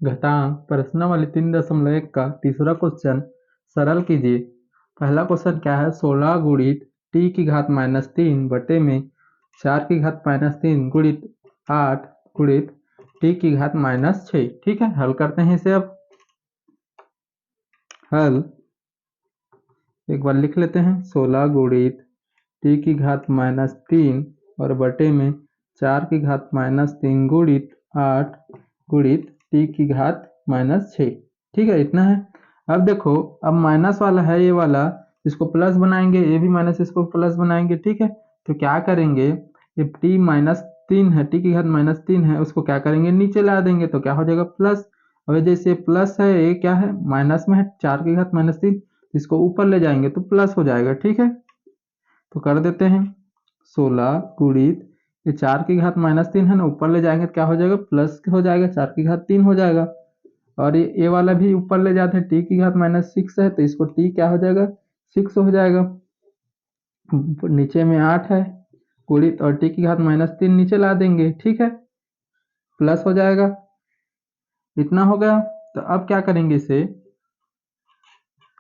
घातांक प्रश्नावली 3.1 का तीसरा क्वेश्चन सरल कीजिए। पहला क्वेश्चन क्या है, 16 गुणित टी की घात -3 बटे में 4 की घात -3 गुणित 8 गुणित टी की घात -6। ठीक है, हल करते हैं इसे। अब हल एक बार लिख लेते हैं, 16 गुणित टी की घात -3 और बटे में 4 की घात -3 गुणित 8 गुणित टी की घात -6। ठीक है, इतना है। अब देखो, अब माइनस वाला है ये वाला, इसको प्लस बनाएंगे, ये भी माइनस, इसको प्लस बनाएंगे। ठीक है, तो क्या करेंगे, ये टी -3 है, टी की घात -3 है, उसको क्या करेंगे, नीचे ला देंगे तो क्या हो जाएगा, प्लस। अब जैसे प्लस है, ये क्या है, माइनस में है, 4 की घात -3, इसको ऊपर ले जाएंगे तो प्लस हो जाएगा। ठीक है, तो कर देते हैं, 16 गुणित ये 4 की घात -3 है ना, ऊपर ले जाएंगे तो क्या हो जाएगा, प्लस हो जाएगा, 4 की घात 3 हो जाएगा। और ये वाला भी ऊपर ले जाते हैं, टी की घात -6 है तो इसको टी क्या हो जाएगा, 6 हो जाएगा। नीचे में 8 है गुणित, और टी की घात -3 नीचे ला देंगे। ठीक है, प्लस हो जाएगा, इतना हो गया। तो अब क्या करेंगे इसे,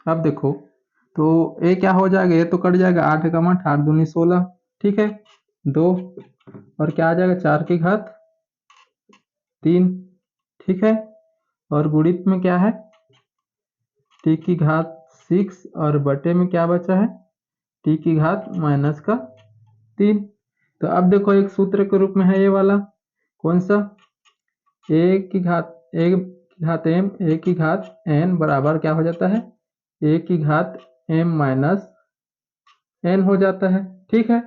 अब देखो, तो ये क्या हो जाएगा, ये तो कट जाएगा, 8 का 8 दूनी 16। ठीक है, 2 और क्या आ जाएगा, 4 की घात 3। ठीक है, और गुणित में क्या है, टी की घात 6 और बटे में क्या बचा है, टी की घात -3। तो अब देखो, एक सूत्र के रूप में है ये वाला, कौन सा, ए की घात एम, ए की घात एन बराबर क्या हो जाता है, ए की घात एम माइनस एन हो जाता है। ठीक है,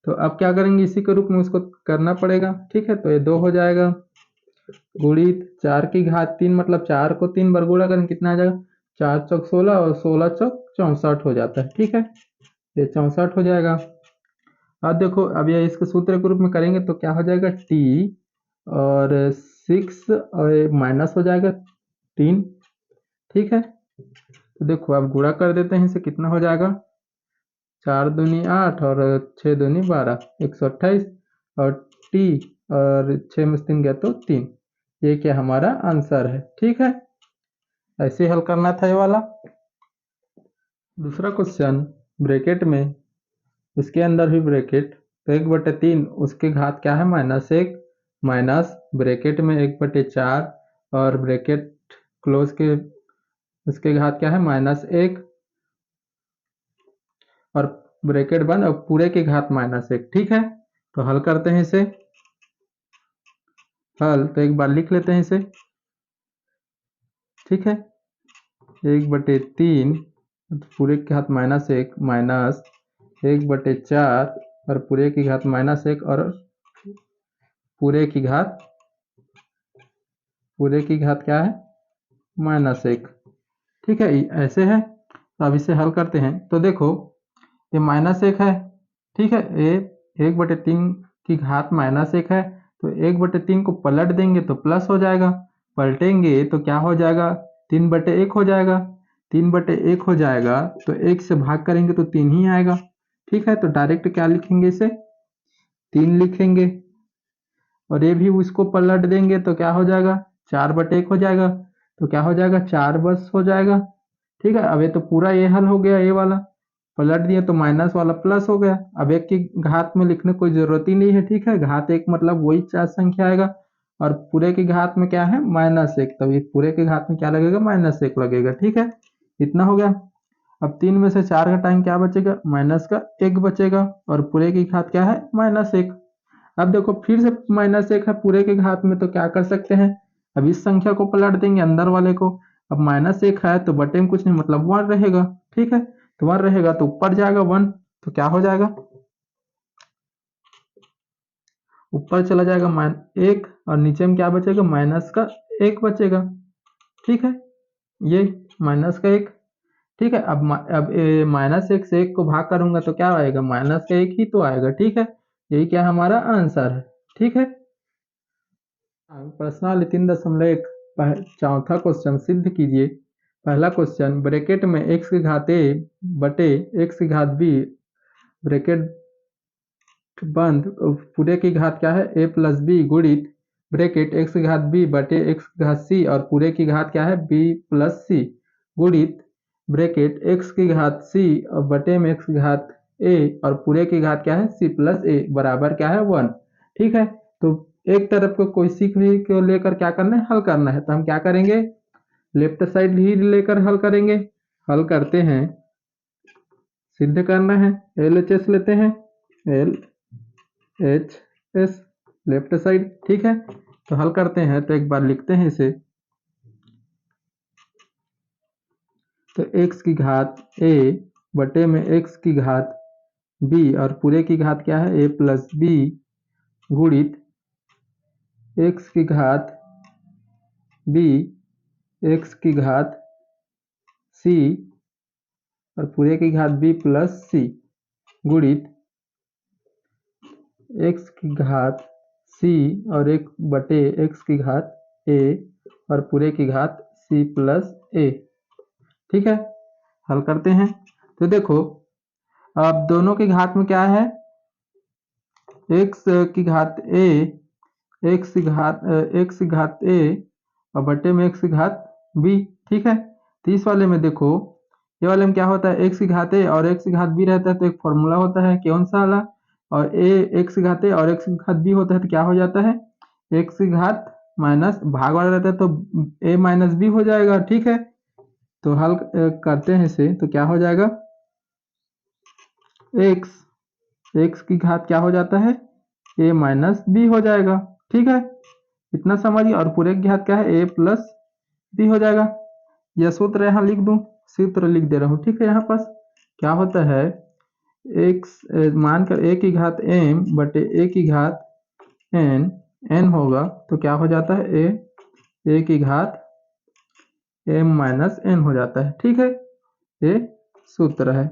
तो अब क्या करेंगे, इसी के रूप में उसको करना पड़ेगा। ठीक है, तो ये 2 हो जाएगा गुणित 4 की घात 3, मतलब 4 को 3 बार गुणा करें कितना आ जाएगा, 4 चौक 16 और 16 चौक 64 हो जाता है। ठीक है, ये 64 हो जाएगा। अब देखो, अब ये इसके सूत्र के रूप में करेंगे तो क्या हो जाएगा, टी और 6 और माइनस हो जाएगा 3। ठीक है, तो देखो अब गुणा कर देते हैं इसे, कितना हो जाएगा, 4 दूनी 8 और 6 दूनी 12, 128, और टी और 6 में से 3 गया तो 3। ये क्या हमारा आंसर है। ठीक है, ऐसे हल करना था ये वाला। दूसरा क्वेश्चन, ब्रैकेट में, इसके अंदर भी ब्रैकेट, तो 1/3 उसके घात क्या है, -1 माइनस ब्रैकेट में 1/4 और ब्रैकेट क्लोज के उसके घात क्या है, -1 और ब्रैकेट बंद और पूरे के घात -1। ठीक है, तो हल करते हैं इसे। हल तो एक बार लिख लेते हैं इसे। ठीक है, 1/3 पूरे के घात -1 माइनस 1/4 और पूरे की घात -1 और पूरे की घात क्या है, -1। ठीक है, ऐसे है। तो अब इसे हल करते हैं, तो देखो ये -1 है। ठीक है, ये 1/3 की घात -1 है, तो 1/3 को पलट देंगे तो प्लस हो जाएगा, पलटेंगे तो क्या हो जाएगा, 3/1 हो जाएगा। 3/1 हो जाएगा तो 1 से भाग करेंगे तो 3 ही आएगा। ठीक है, तो डायरेक्ट क्या लिखेंगे इसे, 3 लिखेंगे, और ये भी उसको पलट देंगे तो क्या हो जाएगा, 4/1 हो जाएगा, तो क्या हो जाएगा, 4 बस हो जाएगा। ठीक है, अब ये तो पूरा ये हल हो गया, ये वाला पलट दिया तो माइनस वाला प्लस हो गया। अब एक की घात में लिखने कोई जरूरत ही नहीं है। ठीक है, घात एक मतलब वही 4 संख्या आएगा, और पूरे की घात में क्या है, -1, तभी पूरे के घात में क्या लगेगा, -1 लगेगा। ठीक है, इतना हो गया। अब 3 में से 4 घटाएंगे क्या बचेगा, माइनस का 1 बचेगा, और पूरे की घात क्या है, -1। अब देखो फिर से -1 है पूरे के घात में, तो क्या कर सकते हैं, अब इस संख्या को पलट देंगे अंदर वाले को। अब -1 है तो बटे में कुछ नहीं, मतलब 1 रहेगा। ठीक है, तो 1 रहेगा तो ऊपर जाएगा 1, तो क्या हो जाएगा, ऊपर चला जाएगा -1, और नीचे में क्या बचेगा, माइनस का 1 बचेगा। ठीक है, ये -1। ठीक है, अब -1 से 1 को भाग करूंगा तो क्या आएगा, -1 ही तो आएगा। ठीक है, यही क्या हमारा आंसर है। ठीक है, प्रश्नावली 3.1 चौथा क्वेश्चन सिद्ध कीजिए। पहला क्वेश्चन, ब्रैकेट में x की घात a बटे x की घात b ब्रैकेट बंद पूरे की घात क्या है, a प्लस बी गुणित ब्रैकेट एक्स की घात बी बटे एक्स की घात सी और पूरे की घात क्या है बी प्लस सी गुणित ब्रैकेट एक्स की घात सी और बटे में एक्स की घात ए और पूरे की घात क्या है सी प्लस ए बराबर क्या है 1। ठीक है, तो एक तरफ को कोई सी को लेकर क्या करना है हल करना है, तो हम क्या करेंगे लेफ्ट साइड ही लेकर हल करेंगे। हल करते हैं, सिद्ध करना है, एल एच एस लेते हैं, L H S left side. ठीक है, तो हल करते हैं, तो एक बार लिखते हैं इसे, तो x की घात a बटे में x की घात b और पूरे की घात क्या है a प्लस बी गुणित x की घात b x की घात c और पूरे की घात b प्लस c गुणित x की घात c और एक बटे x की घात a और पूरे की घात c प्लस a। ठीक है, हल करते हैं, तो देखो अब दोनों की घात में क्या है x की घात a x की घात a और बटे में x की घात b। ठीक है, तो इस वाले में देखो ये वाले में क्या होता है x की घात a और x की घात b रहता है, तो एक फॉर्मूला होता है कौन सा वाला, और a x की घात a और x की घात b होता है, तो क्या हो जाता है x की घात माइनस भाग वाला रहता है तो a माइनस b हो जाएगा। ठीक है, तो हल करते हैं इसे, तो क्या हो जाएगा x की घात क्या हो जाता है a माइनस बी हो जाएगा। ठीक है, इतना समझिए, और पूरे की घात क्या है a प्लस बी हो जाएगा। यह सूत्र यहाँ लिख दूं, सूत्र लिख दे रहा हूँ। ठीक है, यहाँ पास क्या होता है x मानकर a की घात m बटे a की घात n होगा, तो क्या हो जाता है a की घात m माइनस n हो जाता है। ठीक है, ये सूत्र है।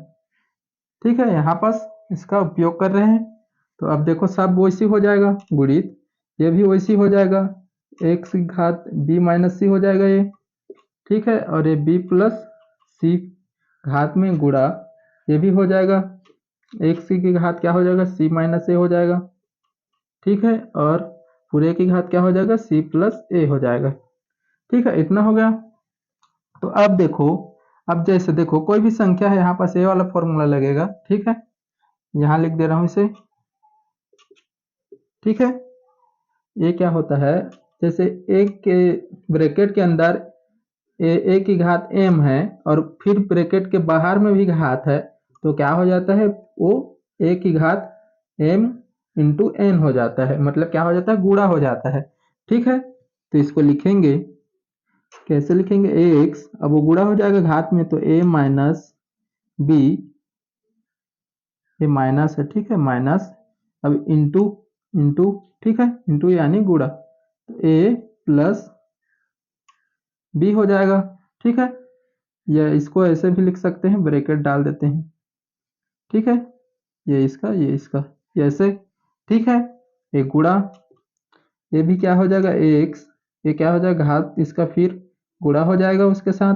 ठीक है, यहाँ पास इसका उपयोग कर रहे हैं, तो अब देखो सब वैसी हो जाएगा गुणित ये भी वैसी हो जाएगा x की घात b माइनस सी हो जाएगा ये। ठीक है, और ये b प्लस सी घात में गुणा ये भी हो जाएगा x की घात क्या हो जाएगा c माइनस ए हो जाएगा। ठीक है, और पूरे की घात क्या हो जाएगा c प्लस ए हो जाएगा। ठीक है, इतना हो गया। तो अब देखो, अब जैसे देखो कोई भी संख्या है यहाँ पास ए वाला फॉर्मूला लगेगा। ठीक है, यहाँ लिख दे रहा हूँ इसे। ठीक है, ये क्या होता है जैसे एक के ब्रैकेट के अंदर ए की घात m है और फिर ब्रैकेट के बाहर में भी घात है, तो क्या हो जाता है वो a की घात m इंटू n हो जाता है, मतलब क्या हो जाता है गुणा हो जाता है। ठीक है, तो इसको लिखेंगे, कैसे लिखेंगे x, अब वो गुणा हो जाएगा घात में, तो a माइनस बी, ये माइनस है। ठीक है, माइनस अब इंटू इंटू, ठीक है इंटू यानी गुणा, तो a प्लस बी हो जाएगा। ठीक है, या इसको ऐसे भी लिख सकते हैं, ब्रैकेट डाल देते हैं। ठीक है, ये इसका ये ऐसे। ठीक है, एक गुणा, ये भी क्या हो जाएगा एक्स, ये क्या हो जाएगा घात इसका फिर गुणा हो जाएगा उसके साथ,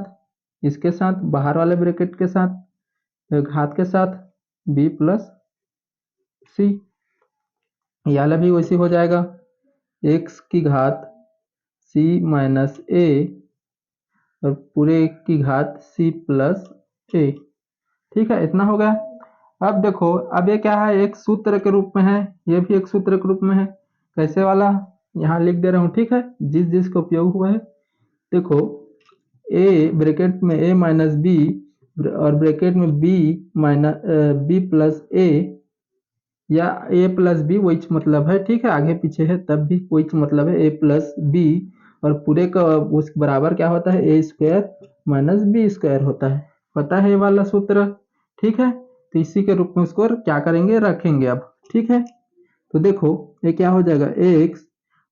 इसके साथ बाहर वाले ब्रैकेट के साथ, घात के साथ बी प्लस सी, ये वाला भी वैसी हो जाएगा एक्स की घात सी माइनस ए और पूरे की घात सी प्लस ए। ठीक है, इतना हो गया। अब देखो, अब ये क्या है एक सूत्र के रूप में है, ये भी एक सूत्र के रूप में है, कैसे वाला यहाँ लिख दे रहा हूँ। ठीक है, जिस जिसका उपयोग हुआ है, देखो ए ब्रैकेट में ए माइनस बी और ब्रैकेट में बी माइनस बी प्लस ए, या ए प्लस बी वही मतलब है। ठीक है, आगे पीछे है तब भी वही मतलब है, ए प्लस बी और पूरे का उस बराबर क्या होता है ए स्क्वायर माइनस बी स्क्वायर होता है, पता है ये वाला सूत्र। ठीक है, तो इसी के रूप में उसको क्या करेंगे रखेंगे अब। ठीक है, तो देखो ये क्या हो जाएगा एक्स,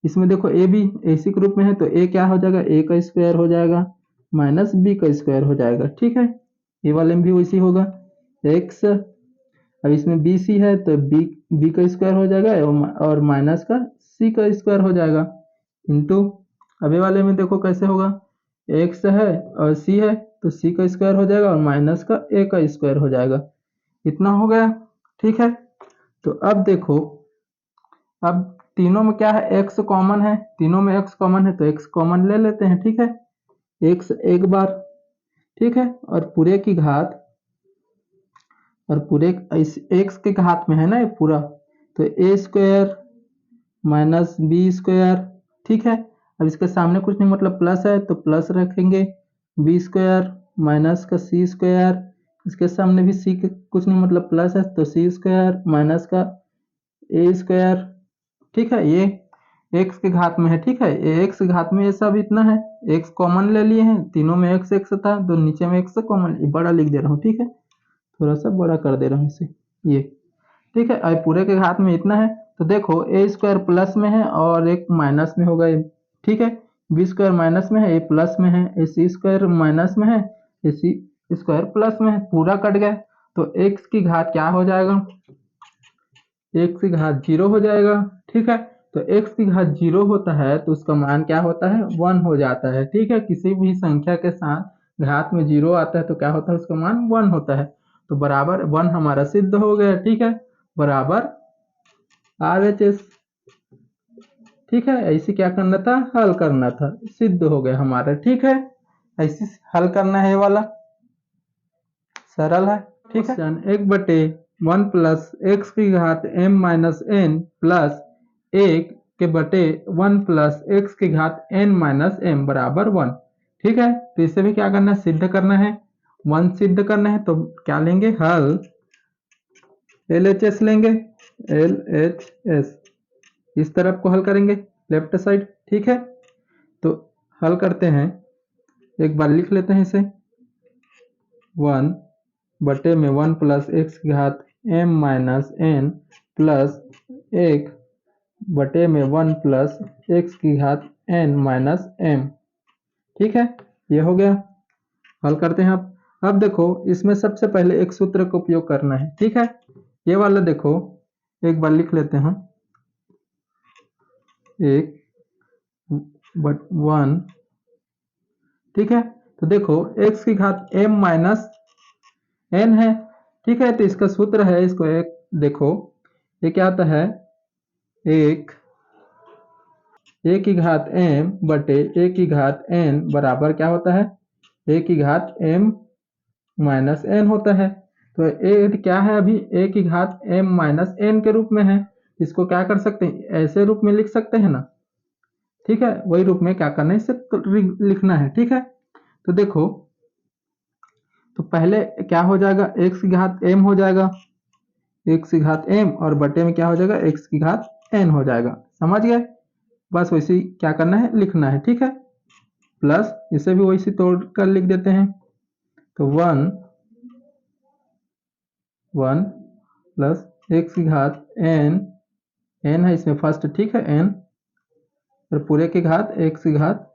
इसमें देखो ए भी इसी के रूप में है, तो ए क्या हो जाएगा ए का स्क्वायर हो जाएगा माइनस बी का स्क्वायर हो जाएगा। ठीक है, ये वाले में भी वैसी होगा एक्स, अब इसमें बी सी है तो बी बी का स्क्वायर हो जाएगा और माइनस का सी का स्क्वायर हो जाएगा इंटू, अभी वाले में देखो कैसे होगा एक्स है और सी है तो सी का स्क्वायर हो जाएगा और माइनस का ए का स्क्वायर हो जाएगा, इतना हो गया। ठीक है, तो अब देखो, अब तीनों में क्या है, एक्स कॉमन है, तीनों में एक्स कॉमन है तो एक्स कॉमन ले लेते हैं, ठीक है, एक्स एक बार, ठीक है, और पूरे एक्स के घात में है ना ये पूरा, तो ए स्क्वायर माइनस बी स्क्वायर, ठीक है। अब इसके सामने कुछ नहीं मतलब प्लस है तो प्लस रखेंगे, बी स्क्वायर माइनस का सी स्क्वायर, इसके सामने भी सी के कुछ नहीं मतलब प्लस है तो सी स्क्वायर माइनस का ए स्क्वायर, ठीक है, ये एक्स के घात में है, ठीक है, ये एक्स के घात में ये सब इतना है, एक्स कॉमन ले लिए हैं, तीनों में एक्स एक्स था तो नीचे में एक्स कॉमन बड़ा लिख दे रहा हूँ, ठीक है, थोड़ा सा बड़ा कर दे रहा हूँ इसे, ये ठीक है। अब पूरे के घात में इतना है तो देखो ए स्क्वायर प्लस में है और एक माइनस में होगा ये, ठीक है, बी स्क्वायर माइनस में है, ए प्लस में है, ए सी स्क्वायर माइनस में है, ए सी स्क्वायर प्लस में है, पूरा कट गया तो एक्स की घात क्या हो जाएगा, एक्स की घात जीरो हो जाएगा, ठीक है। तो एक्स की घात जीरो होता है तो उसका मान क्या होता है, वन हो जाता है, ठीक है, किसी भी संख्या के साथ घात में जीरो आता है तो क्या होता है, उसका मान वन होता है, तो बराबर वन हमारा सिद्ध हो गया, ठीक है, बराबर RHS, ठीक है। ऐसे क्या करना था, हल करना था, सिद्ध हो गया हमारा, ठीक है, ऐसे हल करना है, ये वाला सरल है, ठीक है। एक बटे वन प्लस एक्स की घात m माइनस एन प्लस एक के बटे वन प्लस एक्स की घात n माइनस एम बराबर वन, ठीक है। तो इसे भी क्या करना है, सिद्ध करना है, वन सिद्ध करना है तो क्या लेंगे, हल LHS लेंगे, LHS इस तरफ को हल करेंगे लेफ्ट साइड, ठीक है। तो हल करते हैं, एक बार लिख लेते हैं इसे, वन बटे में वन प्लस एक्स की घात m माइनस एन प्लस एक बटे में वन प्लस एक्स की घात n माइनस एम, ठीक है, ये हो गया। हल करते हैं अब देखो इसमें सबसे पहले एक सूत्र का उपयोग करना है, ठीक है, ये वाला देखो एक बार लिख लेते हैं, एक बट वन, ठीक है। तो देखो x की घात m माइनस एन है, ठीक है, तो इसका सूत्र है, इसको एक देखो ये क्या आता है, एक ए की घात m बटे ए की घात n बराबर क्या होता है, ए की घात m माइनस एन होता है। तो ए क्या है, अभी ए की घात m माइनस एन के रूप में है, इसको क्या कर सकते हैं, ऐसे रूप में लिख सकते हैं ना, ठीक है, वही रूप में क्या करना है, इसे लिखना है, ठीक है। तो देखो तो पहले क्या हो जाएगा, x की घात m हो जाएगा, x की घात m और बटे में क्या हो जाएगा, x की घात n हो जाएगा, समझ गए, बस वैसे ही क्या करना है, लिखना है, ठीक है, प्लस इसे भी वैसे तोड़ कर लिख देते हैं, तो वन वन प्लस एक्स की घात n है इसमें फर्स्ट, ठीक है, n और पूरे की घात x की घात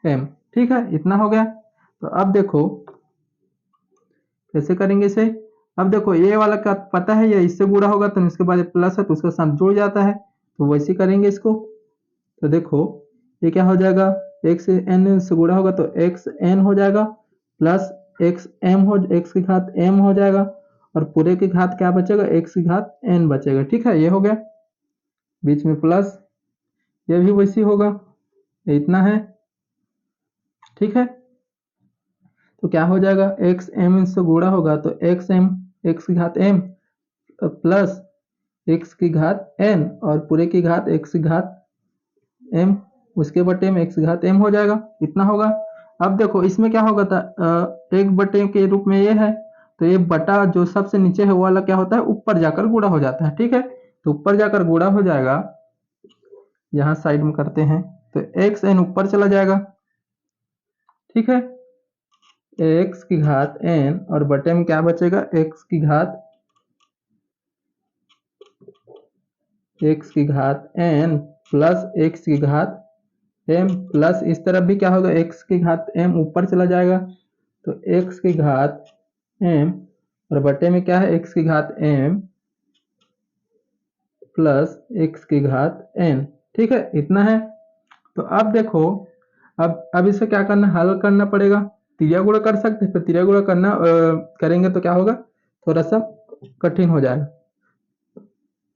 m, ठीक है, इतना हो गया। तो अब देखो कैसे करेंगे इसे, अब देखो ये वाला का पता है ये इससे गुणा होगा तो इसके बाद प्लस है तो उसके साथ जुड़ जाता है, तो वैसे करेंगे इसको, तो देखो ये क्या हो जाएगा, एक्स एन से गुणा होगा तो एक्स एन हो जाएगा प्लस एक्स की घात एम हो जाएगा और पूरे की घात क्या बचेगा, एक्स की घात एन बचेगा, ठीक है, ये हो गया, बीच में प्लस, ये भी वैसे होगा, इतना है, ठीक है। तो क्या हो जाएगा, एक्स एम से गुणा होगा तो एक्स एम एक्स की घात एम प्लस एक्स की घात एन और पूरे की घात एक्स की घात एम, उसके बटे में एक्स की घात एम हो जाएगा, इतना होगा। अब देखो इसमें क्या होगा था, एक बटे के रूप में ये है तो ये बटा जो सबसे नीचे है वो वाला क्या होता है, ऊपर जाकर गुणा हो जाता है, ठीक है, तो ऊपर जाकर गुणा हो जाएगा, यहाँ साइड में करते हैं तो एक्स एन ऊपर चला जाएगा, ठीक है, एक्स की घात एन और बटे में क्या बचेगा, एक्स की घात एन प्लस एक्स की घात एम प्लस इस तरफ भी क्या होगा, एक्स की घात एम ऊपर चला जाएगा तो एक्स की घात एम और बटे में क्या है, एक्स की घात एम प्लस एक्स की घात एन, ठीक है, इतना है। तो अब देखो अब इसे क्या करना, हल करना पड़ेगा, त्रिया गुणा कर सकते हैं, फिर त्रिया गुणा करेंगे तो क्या होगा, थोड़ा सा कठिन हो जाएगा,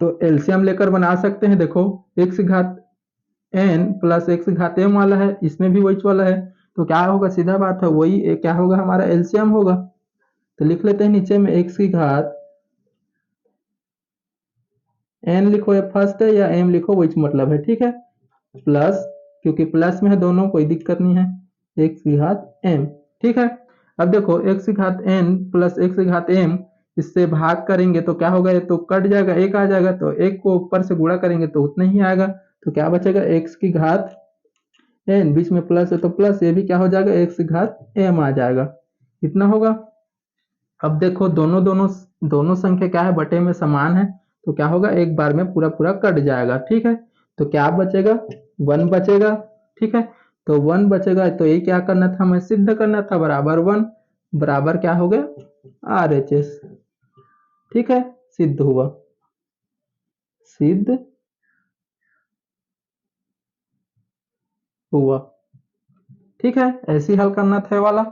तो एलसीएम लेकर बना सकते हैं। देखो एक्स घात एन प्लस एक्स घात एम वाला है, इसमें भी वही वाला है, तो क्या होगा, सीधा बात है वही क्या होगा, हमारा एलसीएम होगा। तो लिख लेते हैं नीचे में एक्स की घात एन लिखो या फर्स्ट है या एम लिखो, वही मतलब है, ठीक है। प्लस, क्योंकि प्लस में है दोनों, कोई दिक्कत नहीं है, एक्स की घात एम, ठीक है। अब देखो एक्स की घात एन प्लस एक्स की घात एम, इससे भाग करेंगे तो क्या होगा, ये तो कट जाएगा, एक आ जाएगा, तो एक को ऊपर से गुणा करेंगे तो उतना ही आएगा, तो क्या बचेगा, एक्स की घात एन, बीच में प्लस है तो प्लस, ये भी क्या हो जाएगा, एक्स की घात एम आ जाएगा, इतना होगा। अब देखो दोनों दोनों दोनों संख्या क्या है, बटे में समान है, तो क्या होगा, एक बार में पूरा पूरा कट जाएगा, ठीक है। तो क्या बचेगा, वन बचेगा, ठीक है। तो वन बचेगा, तो ये क्या करना था, हमें सिद्ध करना था, बराबर वन, बराबर क्या हो गया, आर एच एस, ठीक है, सिद्ध हुआ, सिद्ध हुआ, ठीक है। ऐसे ही हल करना था ये वाला।